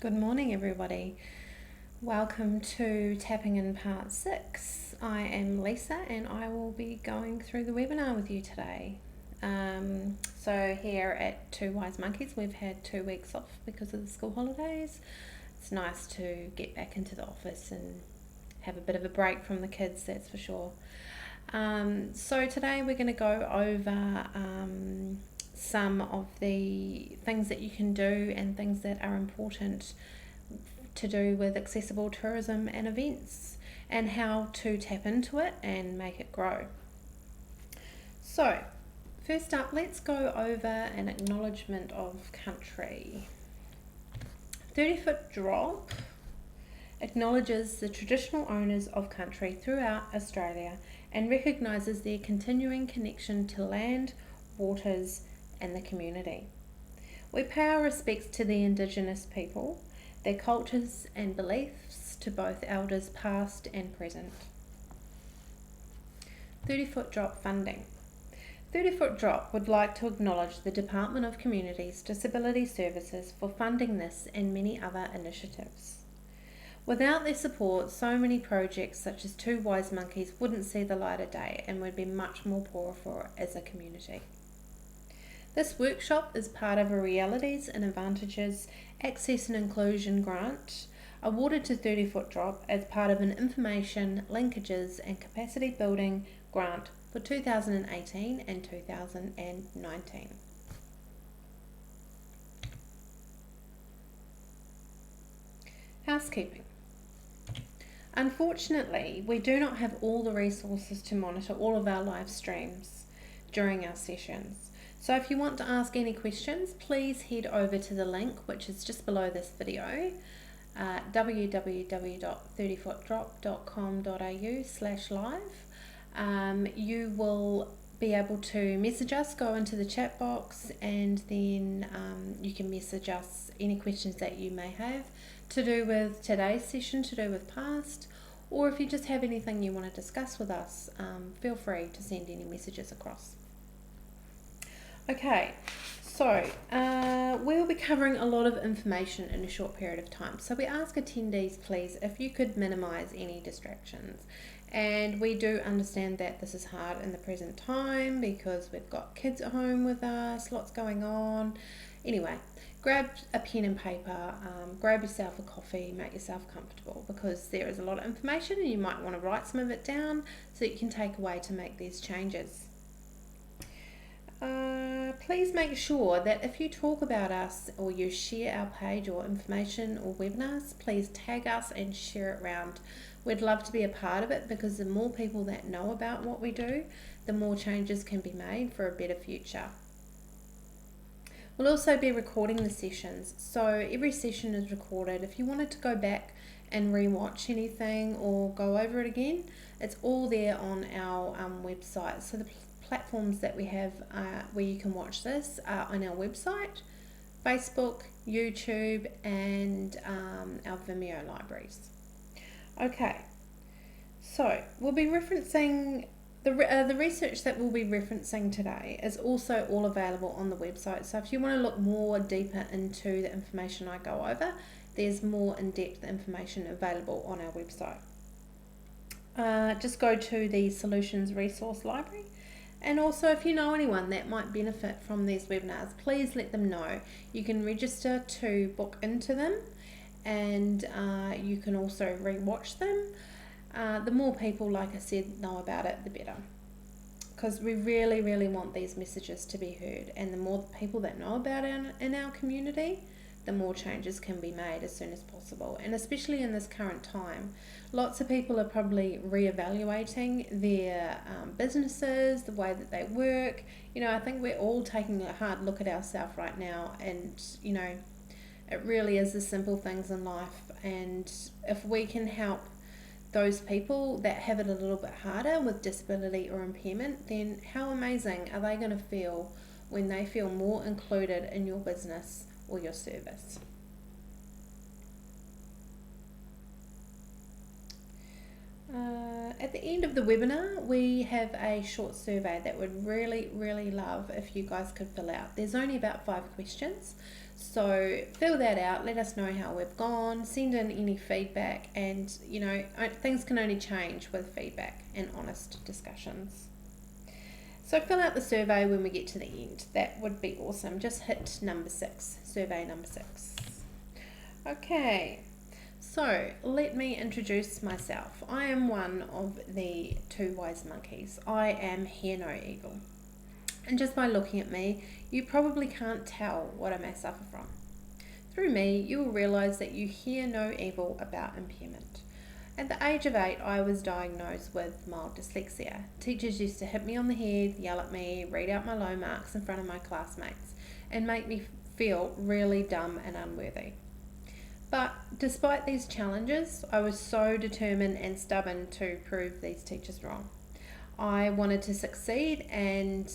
Good morning, everybody. Welcome to Tapping in Part 6. I am Lisa and I will be going through the webinar with you today. So here at Two Wise Monkeys, we've had 2 weeks off because of the school holidays. It's nice to get back into the office and have a bit of a break from the kids, that's for sure. So today we're going to go over some of the things that you can do and things that are important to do with accessible tourism and events and how to tap into it and make it grow. So first up, let's go over an acknowledgement of country. 30-foot drop acknowledges the traditional owners of country throughout Australia and recognises their continuing connection to land, waters and the community. We pay our respects to the Indigenous people, their cultures and beliefs, to both elders past and present. 30-foot drop funding. 30-foot drop would like to acknowledge the Department of Communities Disability Services for funding this and many other initiatives. Without their support, so many projects such as Two Wise Monkeys wouldn't see the light of day and would be much more poorer for as a community. This workshop is part of a Realities and Advantages Access and Inclusion grant awarded to 30-foot drop as part of an Information, Linkages and Capacity Building grant for 2018 and 2019. Housekeeping. Unfortunately, we do not have all the resources to monitor all of our live streams during our sessions. So if you want to ask any questions, please head over to the link which is just below this video, www.30footdrop.com.au/live. You will be able to message us, go into the chat box, and then you can message us any questions that you may have to do with today's session, to do with past, or if you just have anything you want to discuss with us, feel free to send any messages across. Okay, so we'll be covering a lot of information in a short period of time. So we ask attendees, please, if you could minimise any distractions. And we do understand that this is hard in the present time because we've got kids at home with us, lots going on. Anyway, grab a pen and paper, grab yourself a coffee, make yourself comfortable because there is a lot of information and you might want to write some of it down so you can take away to make these changes. Please make sure that if you talk about us or you share our page or information or webinars, please tag us and share it around. We'd love to be a part of it because the more people that know about what we do, the more changes can be made for a better future. We'll also be recording the sessions, so every session is recorded. If you wanted to go back and re-watch anything or go over it again, it's all there on our website. So the platforms that we have where you can watch this are on our website, Facebook, YouTube and our Vimeo libraries. Okay, so we'll be referencing the research that we'll be referencing today is also all available on the website. So if you want to look more deeper into the information I go over, there's more in-depth information available on our website. Just go to the Solutions Resource Library. And also, if you know anyone that might benefit from these webinars, please let them know. You can register to book into them and you can also re-watch them. The more people, like I said, know about it, the better. Because we really, really want these messages to be heard. And the more people that know about it in our community, the more changes can be made as soon as possible. And especially in this current time, lots of people are probably re-evaluating their businesses, the way that they work. You know, I think we're all taking a hard look at ourselves right now, and you know, it really is the simple things in life. And if we can help those people that have it a little bit harder with disability or impairment, then how amazing are they going to feel when they feel more included in your business or your service? At the end of the webinar, we have a short survey that would really love if you guys could fill out. There's only about 5 questions, so fill that out, let us know how we've gone, send in any feedback, and things can only change with feedback and honest discussions. So fill out the survey when we get to the end. That would be awesome. Just hit number 6, survey number 6. Okay. So, let me introduce myself. I am one of the 2 wise monkeys. I am Hear No Evil. And just by looking at me, you probably can't tell what I may suffer from. Through me, you will realise that you hear no evil about impairment. At the age of 8, I was diagnosed with mild dyslexia. Teachers used to hit me on the head, yell at me, read out my low marks in front of my classmates, and make me feel really dumb and unworthy. But despite these challenges, I was so determined and stubborn to prove these teachers wrong. I wanted to succeed, and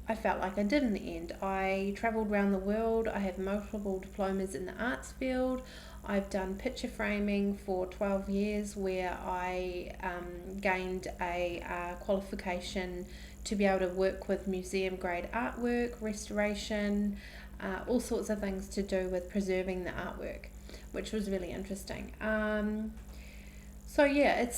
I felt like I did in the end. I travelled around the world. I have multiple diplomas in the arts field. I've done picture framing for 12 years, where I gained a qualification to be able to work with museum grade artwork, restoration, all sorts of things to do with preserving the artwork, which was really interesting. So yeah,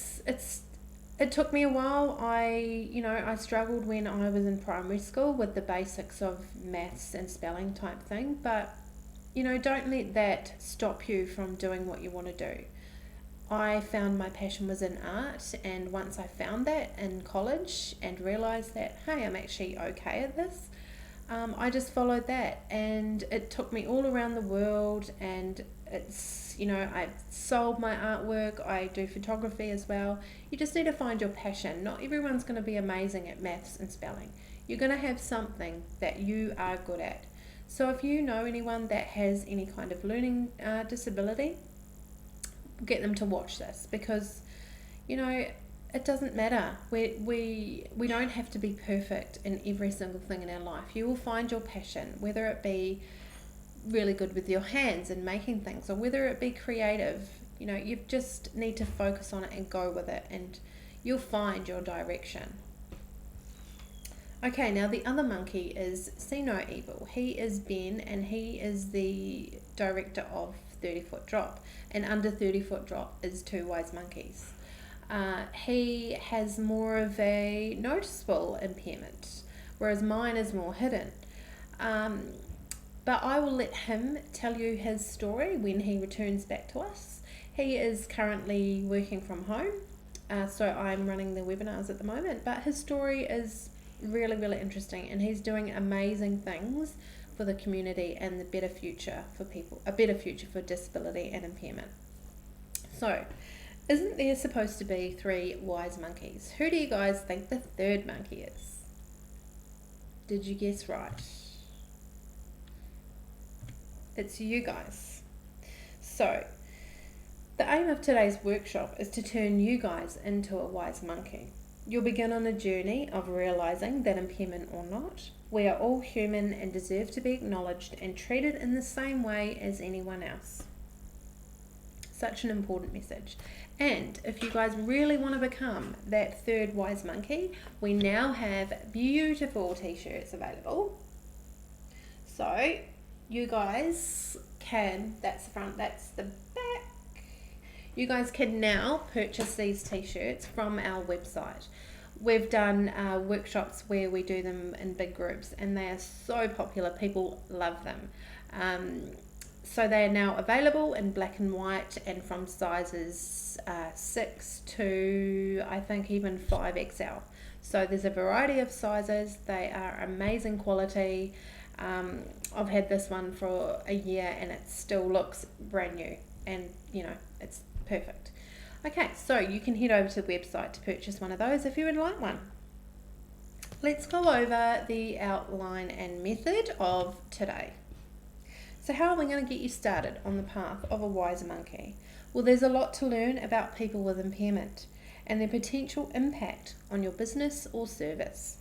it took me a while. I struggled when I was in primary school with the basics of maths and spelling type thing, but don't let that stop you from doing what you want to do. I found my passion was in art, and once I found that in college and realised that, hey, I'm actually okay at this, I just followed that, and it took me all around the world, and I sold my artwork. I do photography as well. You just need to find your passion. Not everyone's going to be amazing at maths and spelling. You're going to have something that you are good at. So if you know anyone that has any kind of learning disability, get them to watch this, because it doesn't matter. We don't have to be perfect in every single thing in our life. You will find your passion, whether it be really good with your hands and making things, or whether it be creative. You just need to focus on it and go with it, and you'll find your direction. Okay, now the other monkey is See No Evil. He is Ben, and he is the director of 30 Foot Drop, and under 30 Foot Drop is 2 wise monkeys. He has more of a noticeable impairment, whereas mine is more hidden. But I will let him tell you his story when he returns back to us. He is currently working from home, so I'm running the webinars at the moment, but his story is really interesting, and he's doing amazing things for the community and the better future for people, a better future for disability and impairment. So, isn't there supposed to be 3 wise monkeys? Who do you guys think the 3rd monkey is? Did you guess right? It's you guys. So, the aim of today's workshop is to turn you guys into a wise monkey. You'll begin on a journey of realising that, impairment or not, we are all human and deserve to be acknowledged and treated in the same way as anyone else. Such an important message. And if you guys really want to become that 3rd wise monkey, we now have beautiful t-shirts available. So you guys can, that's the front, that's the back. You guys can now purchase these t-shirts from our website. We've done workshops where we do them in big groups, and they are so popular. People love them. So they are now available in black and white, and from sizes 6 to I think even 5XL. So there's a variety of sizes. They are amazing quality. I've had this one for a year and it still looks brand new, and it's perfect. Okay, so you can head over to the website to purchase one of those if you would like one. Let's go over the outline and method of today. So how are we going to get you started on the path of a wise monkey? Well, there's a lot to learn about people with impairment and their potential impact on your business or service.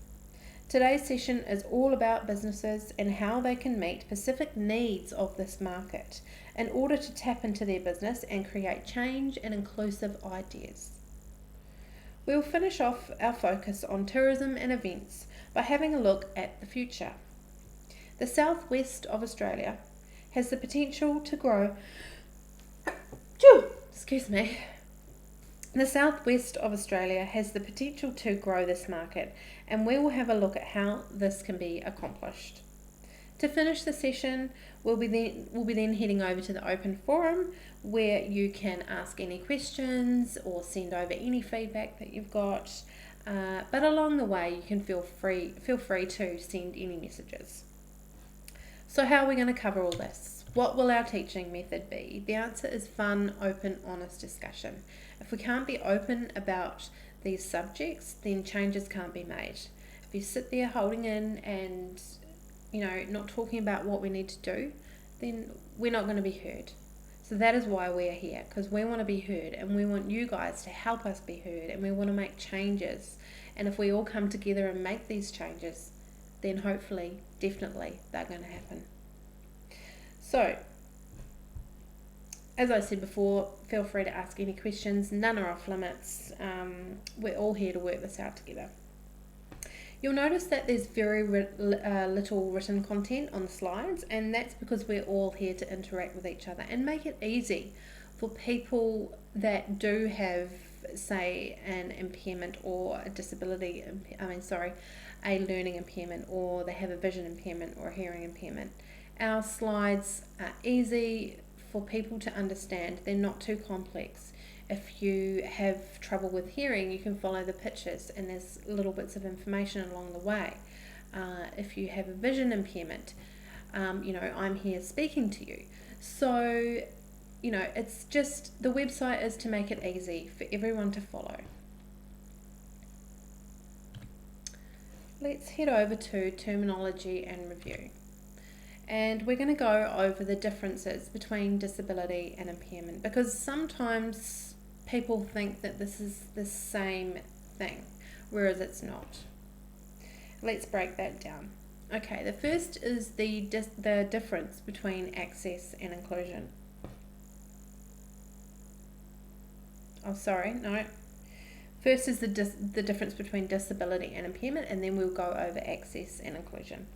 Today's session is all about businesses and how they can meet specific needs of this market in order to tap into their business and create change and inclusive ideas. We will finish off our focus on tourism and events by having a look at the future. The southwest of Australia has the potential to grow. Excuse me. The southwest of Australia has the potential to grow this market, and we will have a look at how this can be accomplished. To finish the session, we'll be then heading over to the open forum where you can ask any questions or send over any feedback that you've got. But along the way, you can feel free to send any messages. So how are we going to cover all this? What will our teaching method be? The answer is fun, open, honest discussion. If we can't be open about these subjects, then changes can't be made. If you sit there holding in and not talking about what we need to do, then we're not going to be heard. So that is why we're here, because we want to be heard and we want you guys to help us be heard, and we want to make changes. And if we all come together and make these changes, then hopefully, definitely, they're going to happen. So, as I said before, feel free to ask any questions. None are off limits. We're all here to work this out together. You'll notice that there's very little written content on the slides, and that's because we're all here to interact with each other and make it easy for people that do have, say, an impairment or a disability, a learning impairment, or they have a vision impairment or a hearing impairment. Our slides are easy for people to understand. They're not too complex. If you have trouble with hearing, you can follow the pictures and there's little bits of information along the way. If you have a vision impairment, I'm here speaking to you. So, it's just, the website is to make it easy for everyone to follow. Let's head over to terminology and review. And we're going to go over the differences between disability and impairment, because sometimes people think that this is the same thing, whereas it's not. Let's break that down. Okay, the first is the difference between access and inclusion. First is the difference between disability and impairment, and then we'll go over access and inclusion.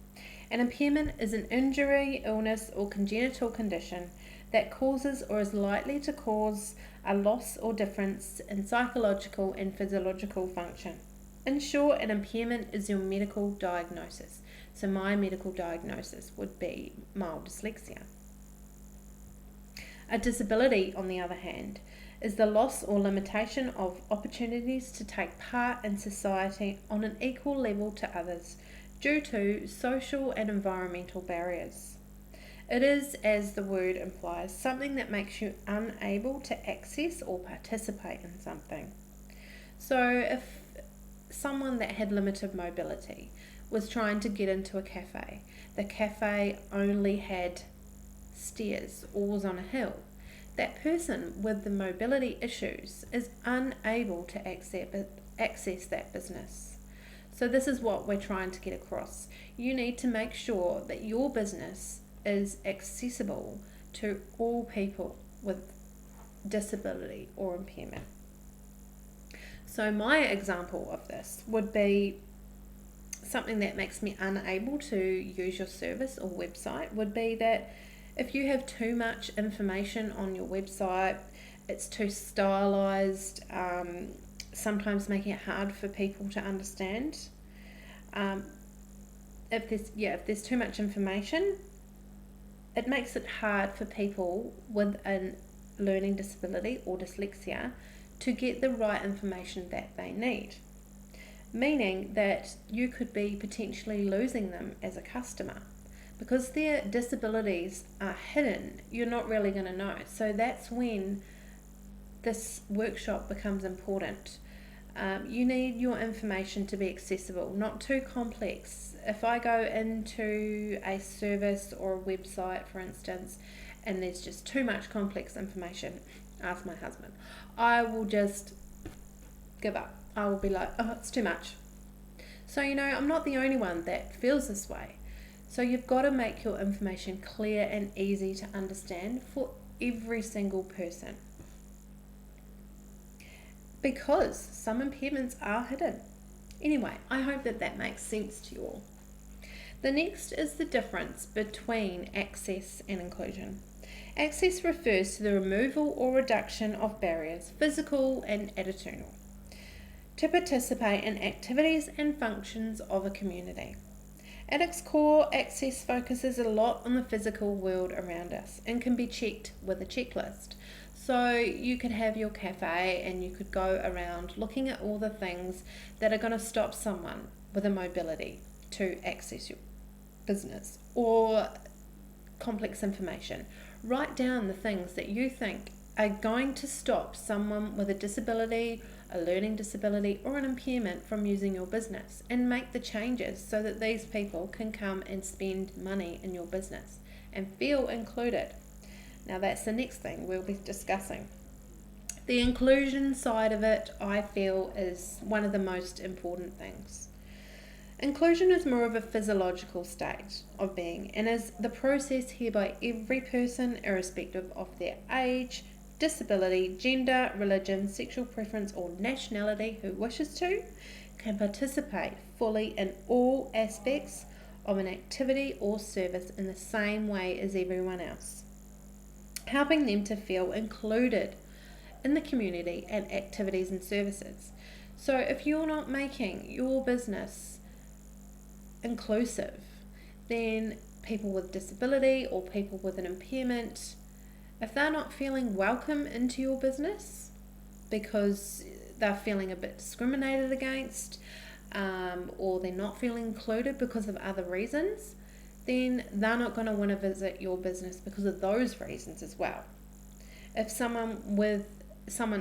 An impairment is an injury, illness, or congenital condition that causes or is likely to cause a loss or difference in psychological and physiological function. In short, an impairment is your medical diagnosis. So my medical diagnosis would be mild dyslexia. A disability, on the other hand, is the loss or limitation of opportunities to take part in society on an equal level to others due to social and environmental barriers. It is, as the word implies, something that makes you unable to access or participate in something. So if someone that had limited mobility was trying to get into a cafe, the cafe only had stairs or was on a hill, that person with the mobility issues is unable to access that business. So this is what we're trying to get across. You need to make sure that your business is accessible to all people with disability or impairment. So my example of this would be something that makes me unable to use your service or website would be that if you have too much information on your website, it's too stylized, sometimes making it hard for people to understand. If there's too much information, it makes it hard for people with a learning disability or dyslexia to get the right information that they need. Meaning that you could be potentially losing them as a customer. Because their disabilities are hidden, you're not really going to know. So that's when this workshop becomes important. You need your information to be accessible, not too complex. If I go into a service or a website, for instance, and there's just too much complex information, ask my husband, I will just give up. I will be like, oh, it's too much. So, I'm not the only one that feels this way. So you've got to make your information clear and easy to understand for every single person. because some impairments are hidden. Anyway, I hope that makes sense to you all. The next is the difference between access and inclusion. Access refers to the removal or reduction of barriers, physical and attitudinal, to participate in activities and functions of a community. At its core, access focuses a lot on the physical world around us and can be checked with a checklist. So you could have your cafe and you could go around looking at all the things that are going to stop someone with a mobility to access your business or complex information. Write down the things that you think are going to stop someone with a disability, a learning disability, or an impairment from using your business, and make the changes so that these people can come and spend money in your business and feel included. Now that's the next thing we'll be discussing. The inclusion side of it, I feel, is one of the most important things. Inclusion is more of a physiological state of being and is the process hereby every person, irrespective of their age, disability, gender, religion, sexual preference, or nationality, who wishes to, can participate fully in all aspects of an activity or service in the same way as everyone else, helping them to feel included in the community and activities and services. So if you're not making your business inclusive, then people with disability or people with an impairment, if they're not feeling welcome into your business because they're feeling a bit discriminated against, or they're not feeling included because of other reasons, then they're not going to want to visit your business because of those reasons as well. If someone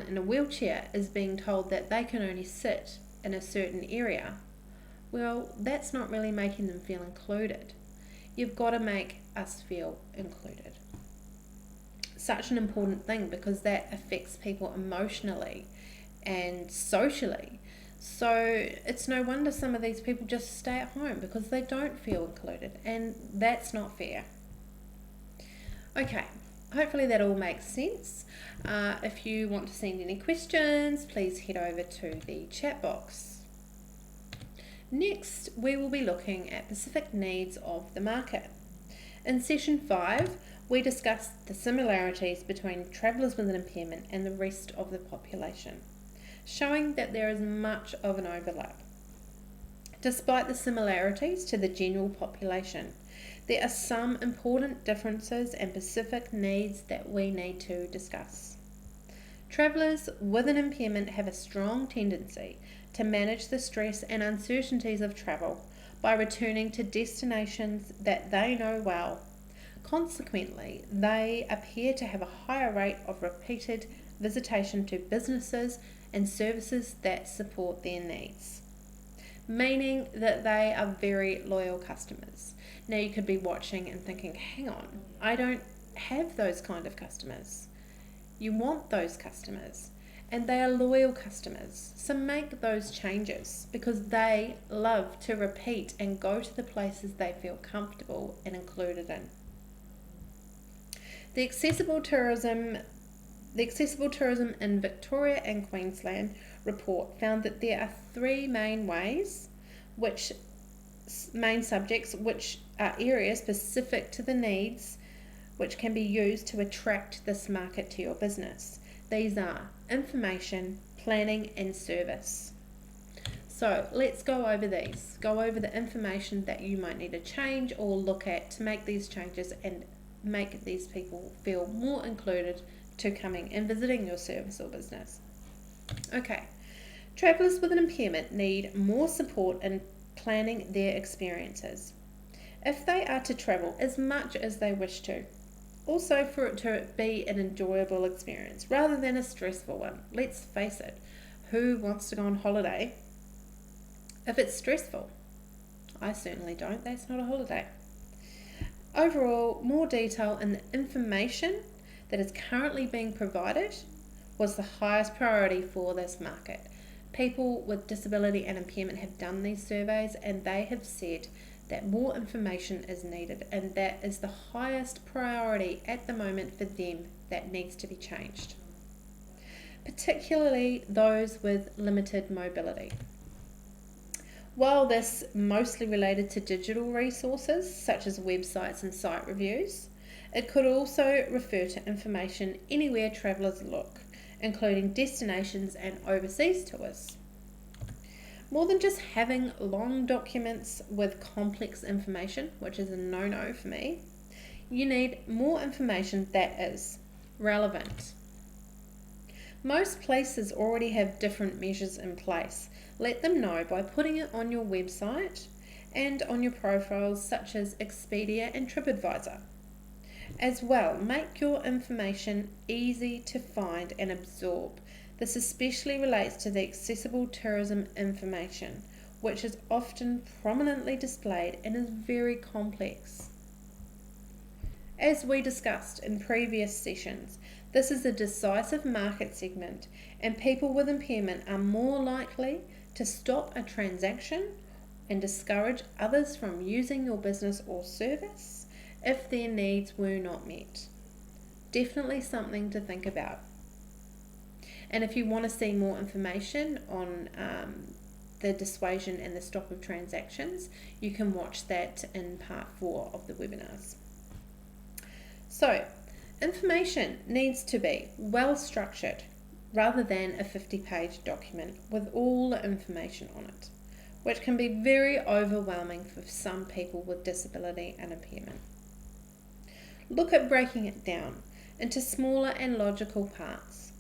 in a wheelchair is being told that they can only sit in a certain area, well, that's not really making them feel included. You've got to make us feel included. Such an important thing because that affects people emotionally and socially. So it's no wonder some of these people just stay at home because they don't feel included, and that's not fair. Okay, hopefully that all makes sense. If you want to send any questions, please head over to the chat box. Next, we will be looking at specific needs of the market. In session 5, we discussed the similarities between travellers with an impairment and the rest of the population, showing that there is much of an overlap. Despite the similarities to the general population, there are some important differences and specific needs that we need to discuss. Travellers with an impairment have a strong tendency to manage the stress and uncertainties of travel by returning to destinations that they know well. Consequently, they appear to have a higher rate of repeated visitation to businesses and services that support their needs, meaning that they are very loyal customers. Now you could be watching and thinking, hang on, I don't have those kind of customers. You want those customers, and they are loyal customers. So make those changes because they love to repeat and go to the places they feel comfortable and included in. The accessible tourism in Victoria and Queensland report found that there are 3 main subjects which are areas specific to the needs which can be used to attract this market to your business. These are information, planning, and service. So let's go over these. Go over the information that you might need to change or look at to make these changes and make these people feel more included to coming and visiting your service or business. Okay, travellers with an impairment need more support in planning their experiences. If they are to travel as much as they wish to, also for it to be an enjoyable experience rather than a stressful one. Let's face it, who wants to go on holiday if it's stressful? I certainly don't. That's not a holiday. Overall, more detail in the information that is currently being provided was the highest priority for this market. People with disability and impairment have done these surveys and they have said that more information is needed, and that is the highest priority at the moment for them that needs to be changed. particularly those with limited mobility. While this mostly related to digital resources such as websites and site reviews, it could also refer to information anywhere travellers look, including destinations and overseas tours. More than just having long documents with complex information, which is a no-no for me, you need more information that is relevant. Most places already have different measures in place. Let them know by putting it on your website and on your profiles such as Expedia and TripAdvisor. As well, make your information easy to find and absorb. This especially relates to the accessible tourism information, which is often prominently displayed and is very complex. As we discussed in previous sessions, this is a decisive market segment, and people with impairment are more likely to stop a transaction and discourage others from using your business or service if their needs were not met. Definitely something to think about. And if you want to see more information on the dissuasion and the stop of transactions, you can watch that in part 4 of the webinars. So, information needs to be well structured rather than a 50-page document with all the information on it, which can be very overwhelming for some people with disability and impairment. Look at breaking it down into smaller and logical parts.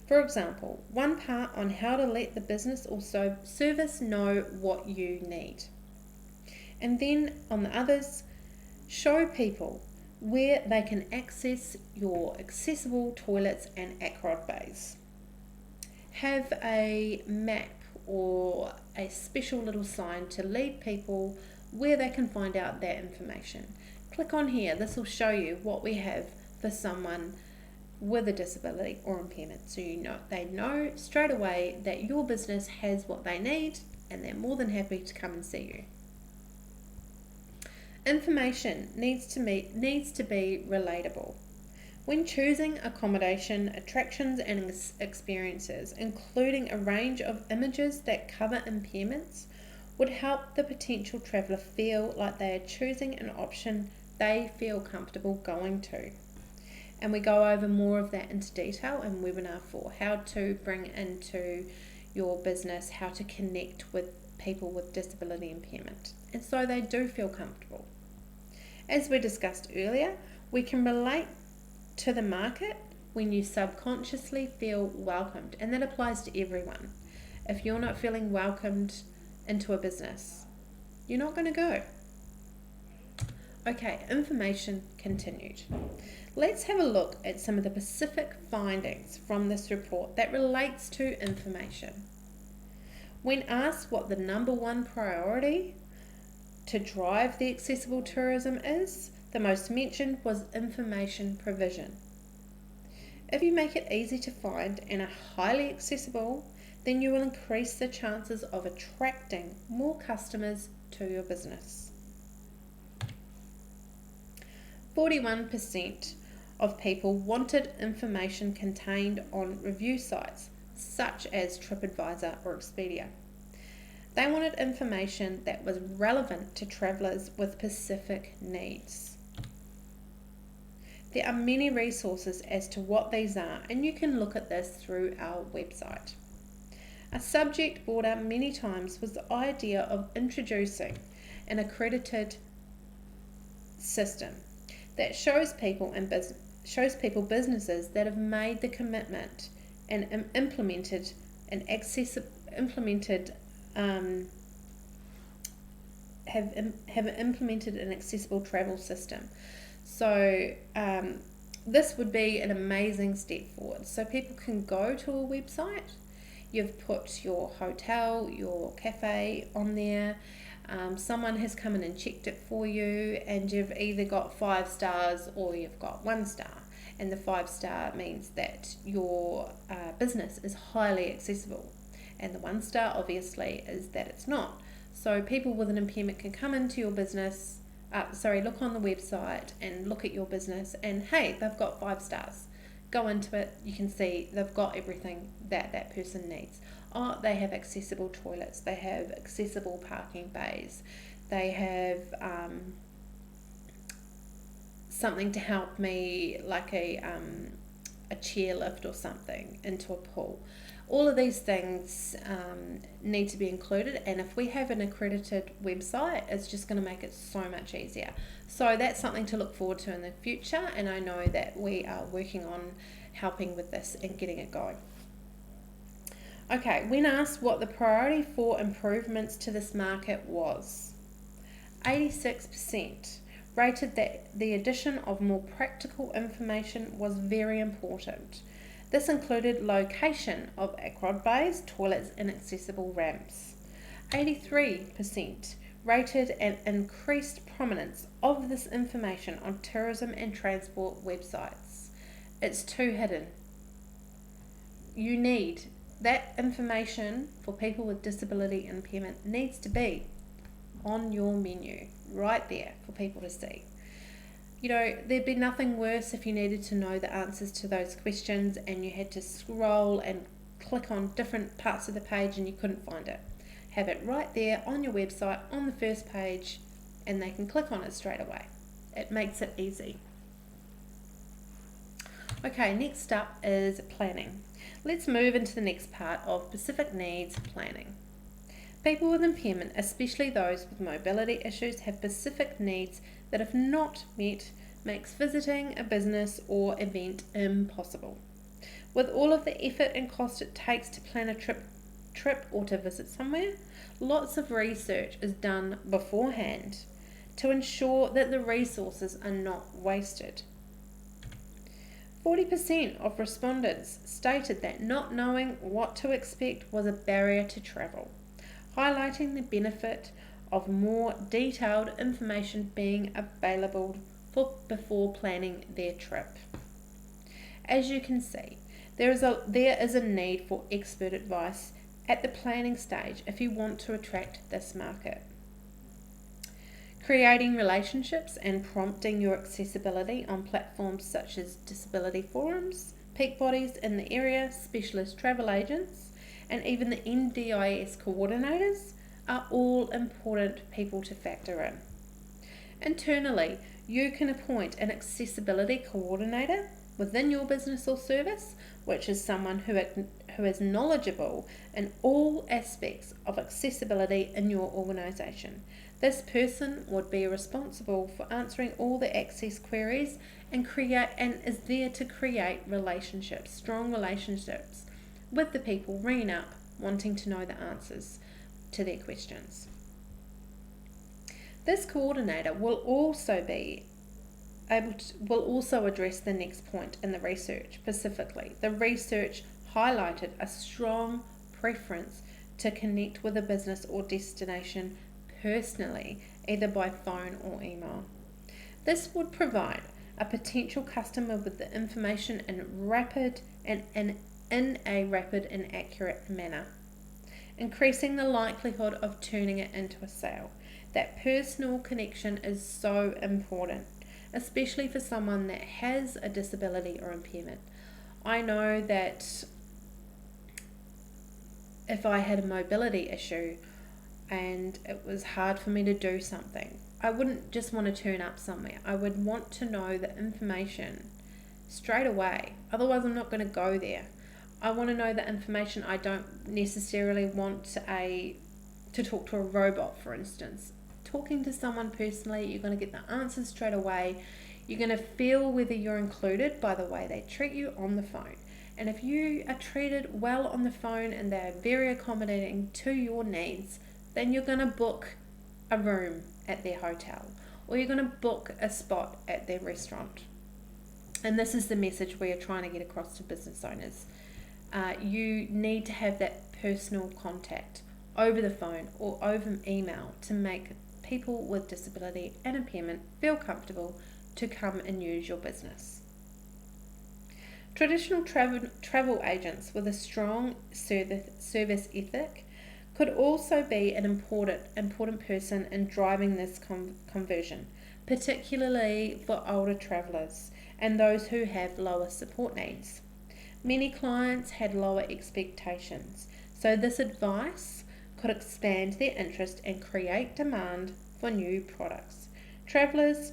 For example, one part on how to let the business or service know what you need. And then on the others, show people where they can access your accessible toilets and ACROD bays. Have a map or a special little sign to lead people where they can find out that information. Click on here, this will show you what we have for someone with a disability or impairment, so they know straight away that your business has what they need and they're more than happy to come and see you. Information needs to be relatable. When choosing accommodation, attractions and experiences, including a range of images that cover impairments, would help the potential traveller feel like they are choosing an option they feel comfortable going to. And we go over more of that into detail in webinar 4, how to bring into your business, how to connect with people with disability impairment, and so they do feel comfortable. As we discussed earlier, we can relate to the market when you subconsciously feel welcomed, and that applies to everyone. If you're not feeling welcomed into a business, you're not going to go. Okay, information continued. Let's have a look at some of the specific findings from this report that relates to information. When asked what the number one priority to drive the accessible tourism is, the most mentioned was information provision. If you make it easy to find and are highly accessible, then you will increase the chances of attracting more customers to your business. 41% of people wanted information contained on review sites, such as TripAdvisor or Expedia. They wanted information that was relevant to travellers with specific needs. There are many resources as to what these are, and you can look at this through our website. A subject brought up many times was the idea of introducing an accredited system that shows people businesses that have made the commitment and implemented an accessible travel system. So this would be an amazing step forward. So people can go to a website, you've put your hotel, your cafe on there, someone has come in and checked it for you, and you've either got 5 stars or you've got 1 star. And the 5-star means that your business is highly accessible, and the 1 star obviously is that it's not. So people with an impairment can come into your business, look on the website and look at your business, and hey, they've got 5 stars. go into it, you can see they've got everything that that person needs. Oh, they have accessible toilets, they have accessible parking bays, they have something to help me, like a chairlift or something into a pool. All of these things need to be included, and if we have an accredited website, it's just going to make it so much easier. So that's something to look forward to in the future, and I know that we are working on helping with this and getting it going. Okay, when asked what the priority for improvements to this market was, 86% rated that the addition of more practical information was very important. This included location of aquad bays, toilets and accessible ramps. 83% rated an increased prominence of this information on tourism and transport websites. It's too hidden. You need that information for people with disability impairment needs to be on your menu, right there for people to see. You know, there'd be nothing worse if you needed to know the answers to those questions and you had to scroll and click on different parts of the page and you couldn't find it. Have it right there on your website on the first page and they can click on it straight away. It makes it easy. Okay, next up is planning. Let's move into the next part of specific needs planning. People with impairment, especially those with mobility issues, have specific needs that, if not met, makes visiting a business or event impossible. With all of the effort and cost it takes to plan a trip or to visit somewhere, lots of research is done beforehand to ensure that the resources are not wasted. 40% of respondents stated that not knowing what to expect was a barrier to travel, highlighting the benefit of more detailed information being available before planning their trip. As you can see, there is a need for expert advice at the planning stage if you want to attract this market. Creating relationships and prompting your accessibility on platforms such as disability forums, peak bodies in the area, specialist travel agents, and even the NDIS coordinators are all important people to factor in. Internally, you can appoint an accessibility coordinator within your business or service, which is someone who is knowledgeable in all aspects of accessibility in your organisation. This person would be responsible for answering all the access queries and is there to create relationships, strong relationships with the people ringing up wanting to know the answers to their questions. This coordinator will also address the next point in the research. Specifically, the research highlighted a strong preference to connect with a business or destination personally, either by phone or email. This would provide a potential customer with the information in a rapid and accurate manner, increasing the likelihood of turning it into a sale. That personal connection is so important, especially for someone that has a disability or impairment. I know that if I had a mobility issue and it was hard for me to do something, I wouldn't just want to turn up somewhere. I would want to know the information straight away. Otherwise, I'm not going to go there. I want to know the information. I don't necessarily want to talk to a robot, for instance. Talking to someone personally, you're going to get the answers straight away. You're going to feel whether you're included by the way they treat you on the phone. And if you are treated well on the phone and they're very accommodating to your needs, then you're going to book a room at their hotel or you're going to book a spot at their restaurant. And this is the message we are trying to get across to business owners. You need to have that personal contact over the phone or over email to make people with disability and impairment feel comfortable to come and use your business. Traditional travel agents with a strong service ethic could also be an important person in driving this conversion, particularly for older travellers and those who have lower support needs. Many clients had lower expectations, so this advice could expand their interest and create demand for new products. Travellers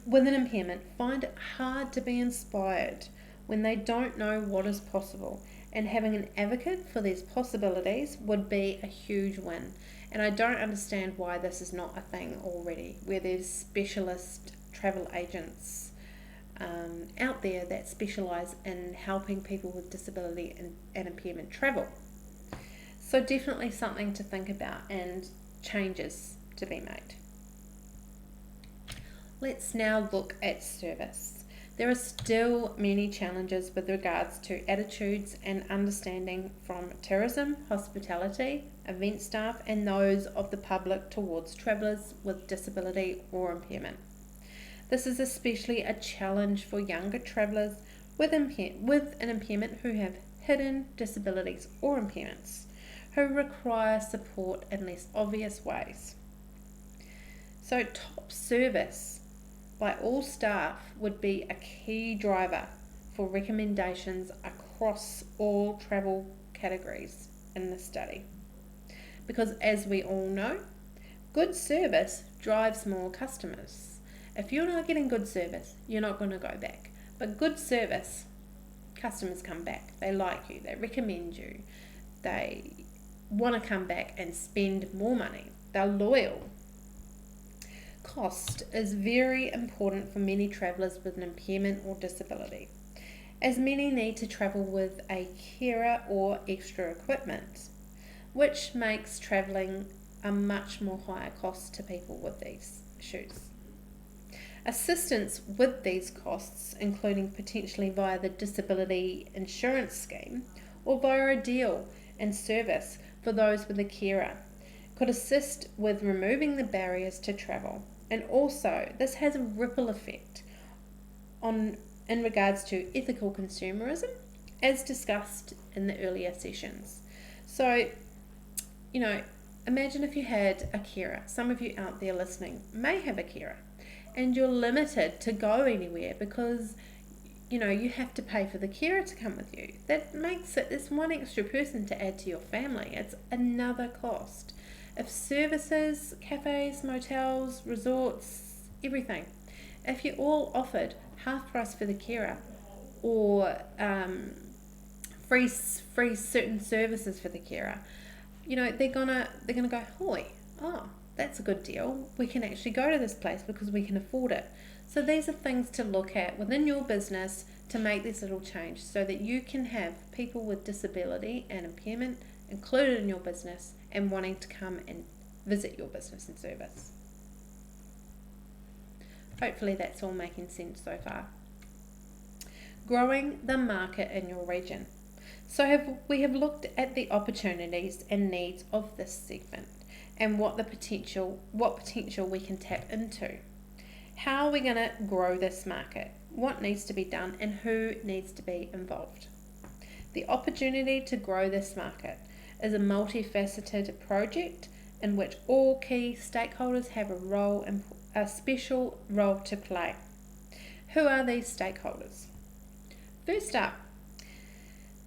with an impairment find it hard to be inspired when they don't know what is possible, and having an advocate for these possibilities would be a huge win. And I don't understand why this is not a thing already, where there's specialist travel agents out there that specialise in helping people with disability and impairment travel. So definitely something to think about and changes to be made. Let's now look at service. There are still many challenges with regards to attitudes and understanding from tourism, hospitality, event staff, and those of the public towards travellers with disability or impairment. This is especially a challenge for younger travellers with an impairment who have hidden disabilities or impairments, who require support in less obvious ways. So top service by all staff would be a key driver for recommendations across all travel categories in the study. Because as we all know, good service drives more customers. If you're not getting good service, you're not going to go back. But good service, customers come back. They like you, they recommend you, they want to come back and spend more money. They're loyal. Cost is very important for many travellers with an impairment or disability, as many need to travel with a carer or extra equipment, which makes travelling a much more higher cost to people with these issues. Assistance with these costs, including potentially via the disability insurance scheme or via a deal in service for those with a carer, could assist with removing the barriers to travel. And also, this has a ripple effect in regards to ethical consumerism, as discussed in the earlier sessions. So, imagine if you had a carer. Some of you out there listening may have a carer, and you're limited to go anywhere because, you have to pay for the carer to come with you. That makes it's one extra person to add to your family. It's another cost. If services, cafes, motels, resorts, everything, if you all offered half price for the carer or free certain services for the carer, they're gonna go, holy, oh, that's a good deal. We can actually go to this place because we can afford it. So these are things to look at within your business to make this little change so that you can have people with disability and impairment included in your business and wanting to come and visit your business and service. Hopefully that's all making sense so far. Growing the market in your region. So we have looked at the opportunities and needs of this segment and what potential we can tap into. How are we going to grow this market? What needs to be done and who needs to be involved? The opportunity to grow this market is a multifaceted project in which all key stakeholders have a special role to play. Who are these stakeholders? First up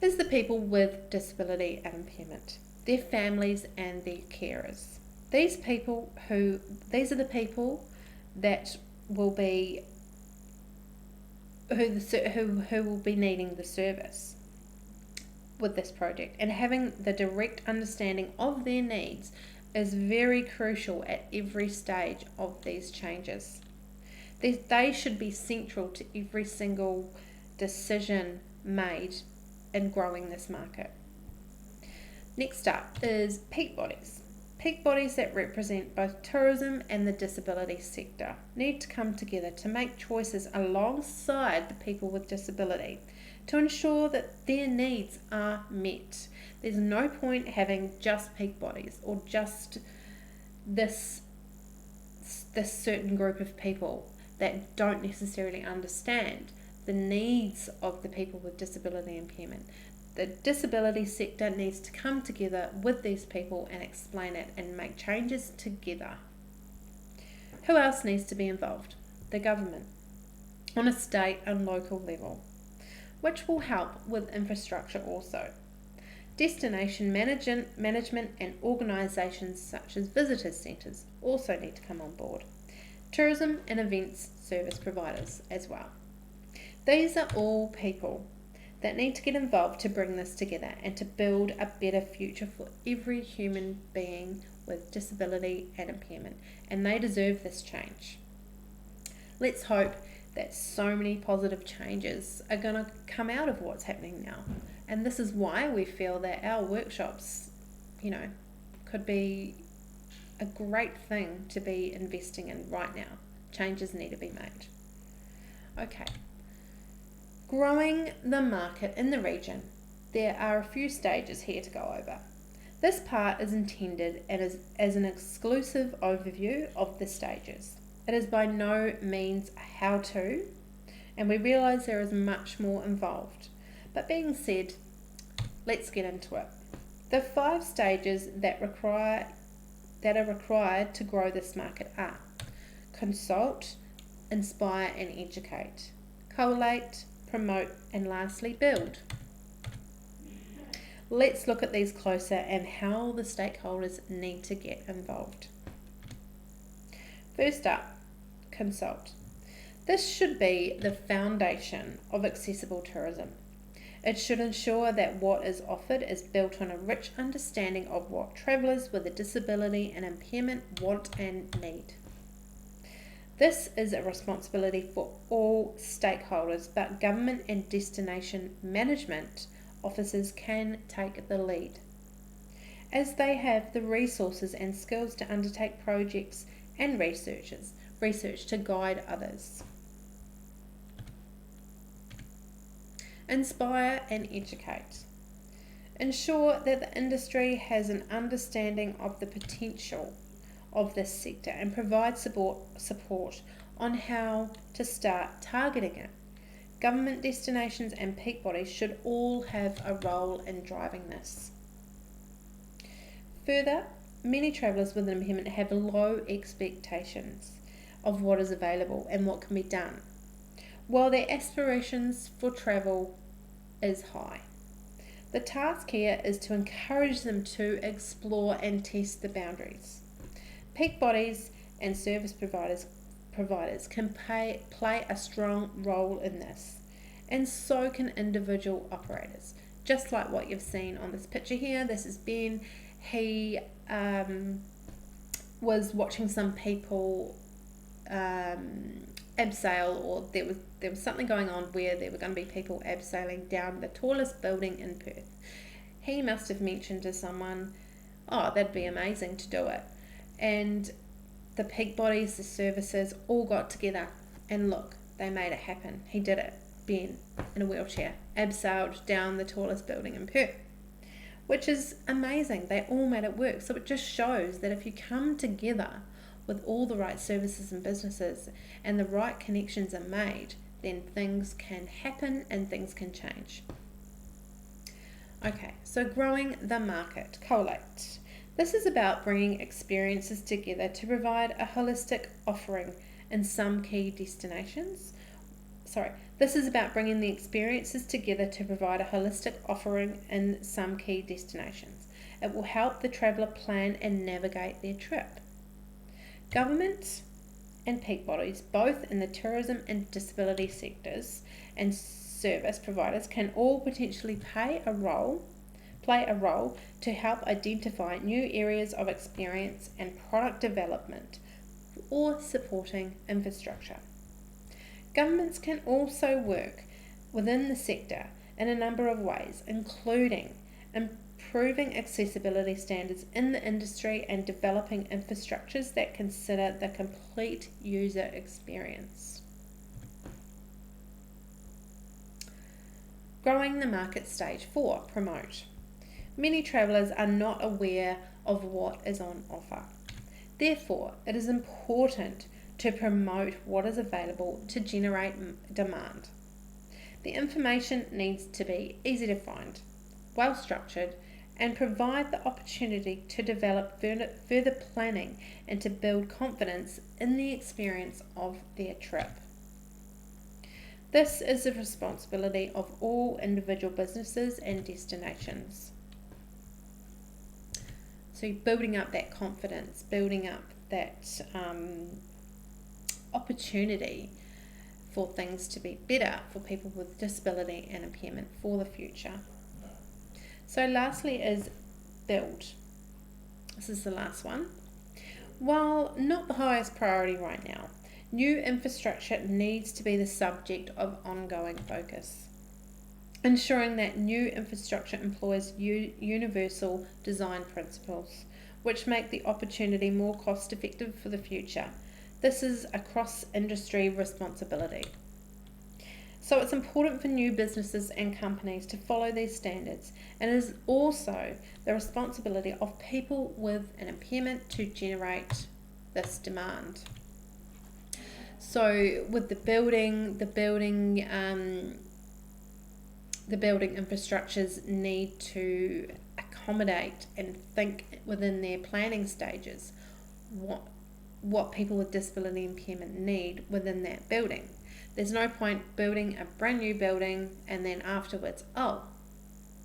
is the people with disability and impairment, their families and their carers. These are the people that will be who will be needing the service with this project, and having the direct understanding of their needs is very crucial at every stage of these changes. They should be central to every single decision made in growing this market. Next up is peak bodies. Peak bodies that represent both tourism and the disability sector need to come together to make choices alongside the people with disability to ensure that their needs are met. There's no point having just peak bodies or just this certain group of people that don't necessarily understand the needs of the people with disability impairment. The disability sector needs to come together with these people and explain it and make changes together. Who else needs to be involved? The government, on a state and local level, which will help with infrastructure also. Destination management and organisations such as visitor centres also need to come on board. Tourism and events service providers as well. These are all people that need to get involved to bring this together and to build a better future for every human being with disability and impairment, and they deserve this change. Let's hope that so many positive changes are going to come out of what's happening now, and this is why we feel that our workshops, could be a great thing to be investing in right now. Changes need to be made. Okay. Growing the market in the region. There are a few stages here to go over. This part is intended as an exclusive overview of the stages. It is by no means a how-to, and we realise there is much more involved. But being said, let's get into it. The 5 stages that are required to grow this market are: consult, inspire and educate, collate, promote, and lastly build. Let's look at these closer and how the stakeholders need to get involved. First up, consult. This should be the foundation of accessible tourism. It should ensure that what is offered is built on a rich understanding of what travellers with a disability and impairment want and need. This is a responsibility for all stakeholders, but government and destination management officers can take the lead, as they have the resources and skills to undertake projects and research to guide others. Inspire and educate. Ensure that the industry has an understanding of the potential of this sector and provide support on how to start targeting it. Government, destinations and peak bodies should all have a role in driving this. Further, many travellers with an impairment have low expectations of what is available and what can be done, while their aspirations for travel is high. The task here is to encourage them to explore and test the boundaries. Peak bodies and service providers can play a strong role in this, and so can individual operators. Just like what you've seen on this picture here, this is Ben. He was watching some people abseil, or there was something going on where there were going to be people abseiling down the tallest building in Perth. He must have mentioned to someone, oh, that'd be amazing to do it. And the peak bodies, the services all got together, and look, they made it happen. He did it. Ben, in a wheelchair, abseiled down the tallest building in Perth, which is amazing. They all made it work. So it just shows that if you come together with all the right services and businesses and the right connections are made, then things can happen and things can change. Okay, so growing the market. Collate. This is about bringing experiences together to provide a holistic offering in some key destinations. This is about bringing the experiences together to provide a holistic offering in some key destinations. It will help the traveller plan and navigate their trip. Government and peak bodies, both in the tourism and disability sectors, and service providers can all potentially play a role to help identify new areas of experience and product development or supporting infrastructure. Governments can also work within the sector in a number of ways, including improving accessibility standards in the industry and developing infrastructures that consider the complete user experience. Growing the market. Stage 4, promote. Many travellers are not aware of what is on offer. Therefore, it is important to promote what is available to generate demand. The information needs to be easy to find, well structured, and provide the opportunity to develop further planning and to build confidence in the experience of their trip. This is the responsibility of all individual businesses and destinations. So, building up that confidence, building up that opportunity for things to be better for people with disability and impairment for the future. So, lastly, is build. This is the last one. While not the highest priority right now, new infrastructure needs to be the subject of ongoing focus. Ensuring that new infrastructure employs universal design principles, which make the opportunity more cost effective for the future. This is a cross-industry responsibility. So it's important for new businesses and companies to follow these standards, and it is also the responsibility of people with an impairment to generate this demand. So with the building infrastructures need to accommodate and think within their planning stages what people with disability impairment need within that building. There's no point building a brand new building and then afterwards,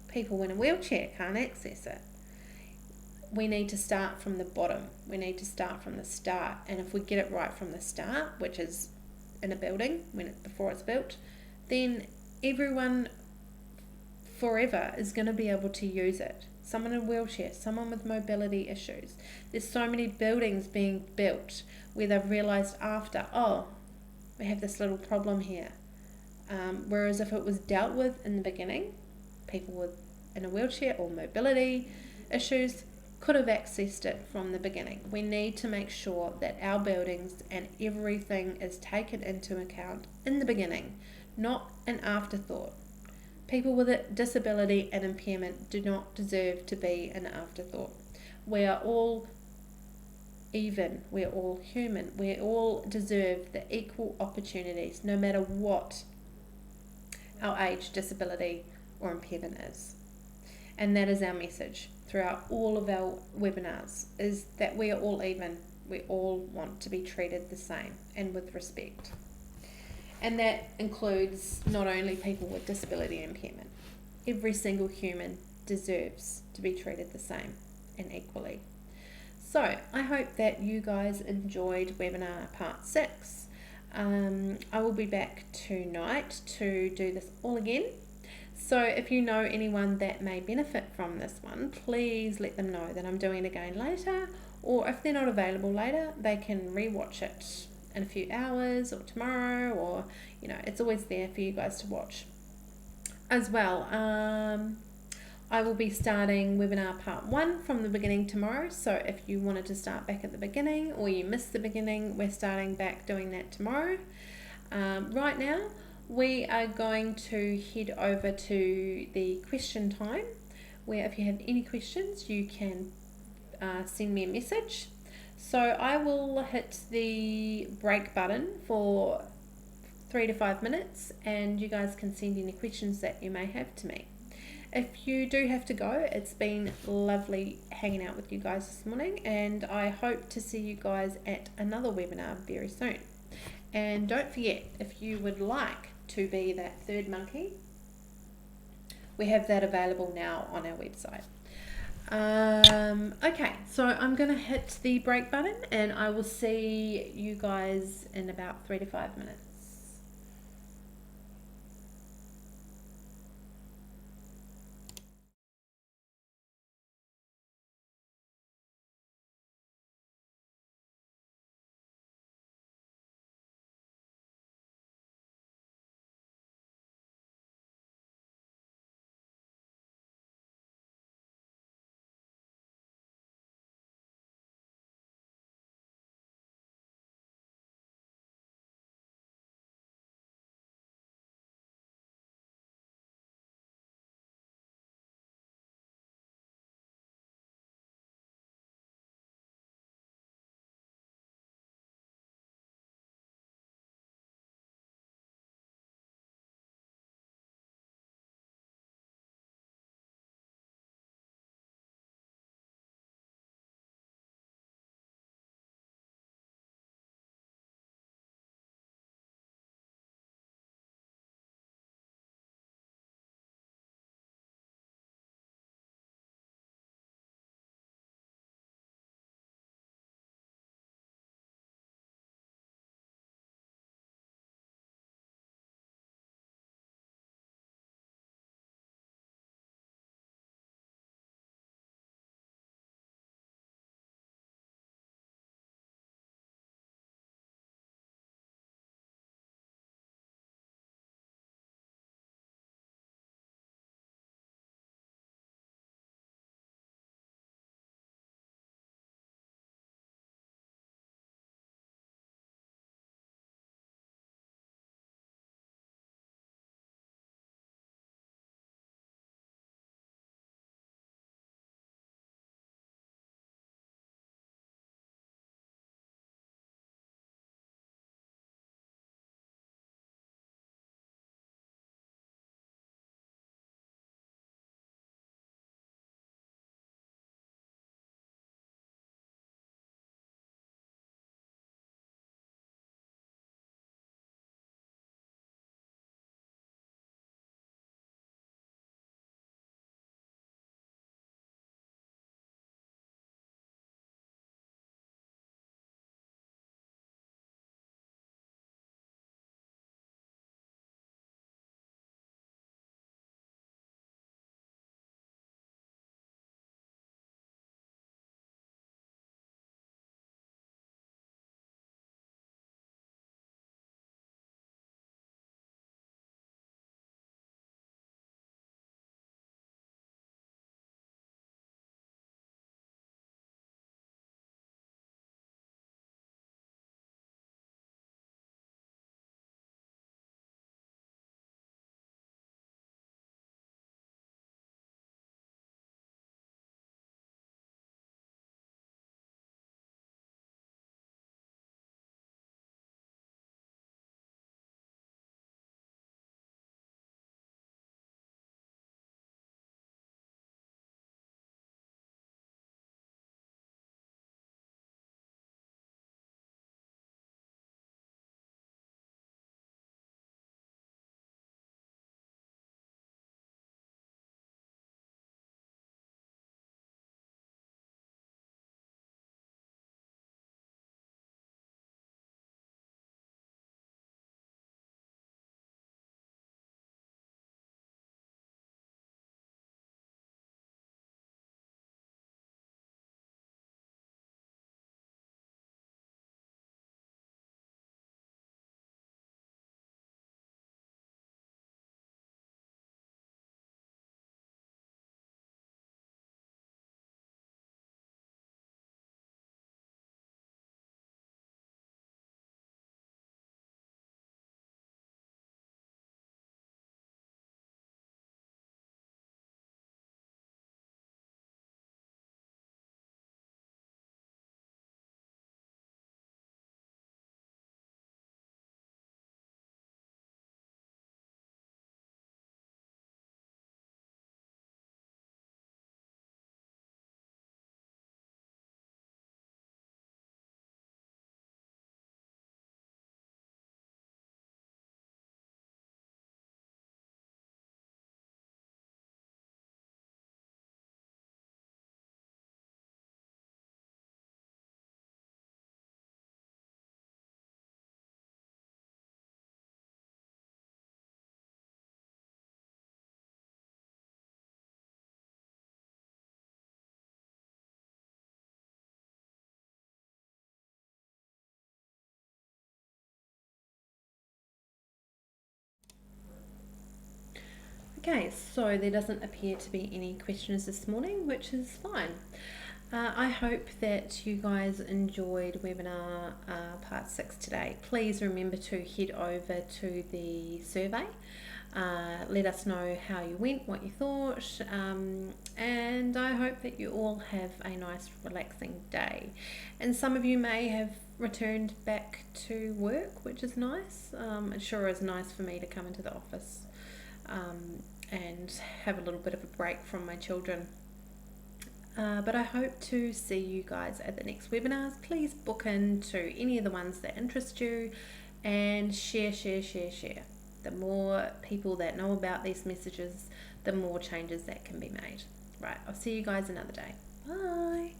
people in a wheelchair can't access it. We need to start from the bottom. We need to start from the start. And if we get it right from the start, which is in a building before it's built, then everyone forever is going to be able to use it. Someone in a wheelchair, someone with mobility issues. There's so many buildings being built where they've realised after, we have this little problem here. Whereas if it was dealt with in the beginning, people in a wheelchair or mobility issues could have accessed it from the beginning. We need to make sure that our buildings and everything is taken into account in the beginning, not an afterthought. People with a disability and impairment do not deserve to be an afterthought. We are all even, we're all human, we all deserve the equal opportunities no matter what our age, disability or impairment is. And that is our message throughout all of our webinars, is that we are all even, we all want to be treated the same and with respect. And that includes not only people with disability and impairment. Every single human deserves to be treated the same and equally. So I hope that you guys enjoyed webinar part 6. I will be back tonight to do this all again. So if you know anyone that may benefit from this one, please let them know that I'm doing it again later, or if they're not available later, they can rewatch it in a few hours or tomorrow, or it's always there for you guys to watch as well. I will be starting webinar part 1 from the beginning tomorrow, so if you wanted to start back at the beginning or you missed the beginning, we're starting back doing that tomorrow. Right now we are going to head over to the question time, where if you have any questions you can send me a message. So I will hit the break button for 3 to 5 minutes, and you guys can send any questions that you may have to me. If you do have to go, it's been lovely hanging out with you guys this morning, and I hope to see you guys at another webinar very soon. And don't forget, if you would like to be that third monkey, we have that available now on our website. Okay, so I'm going to hit the break button and I will see you guys in about 3 to 5 minutes. Okay, so there doesn't appear to be any questions this morning, which is fine. I hope that you guys enjoyed webinar part 6 today. Please remember to head over to the survey. Let us know how you went, what you thought, and I hope that you all have a nice relaxing day. And some of you may have returned back to work, which is nice. It sure is nice for me to come into the office and have a little bit of a break from my children. But I hope to see you guys at the next webinars. Please book into any of the ones that interest you and share. The more people that know about these messages, the more changes that can be made. Right, I'll see you guys another day. Bye.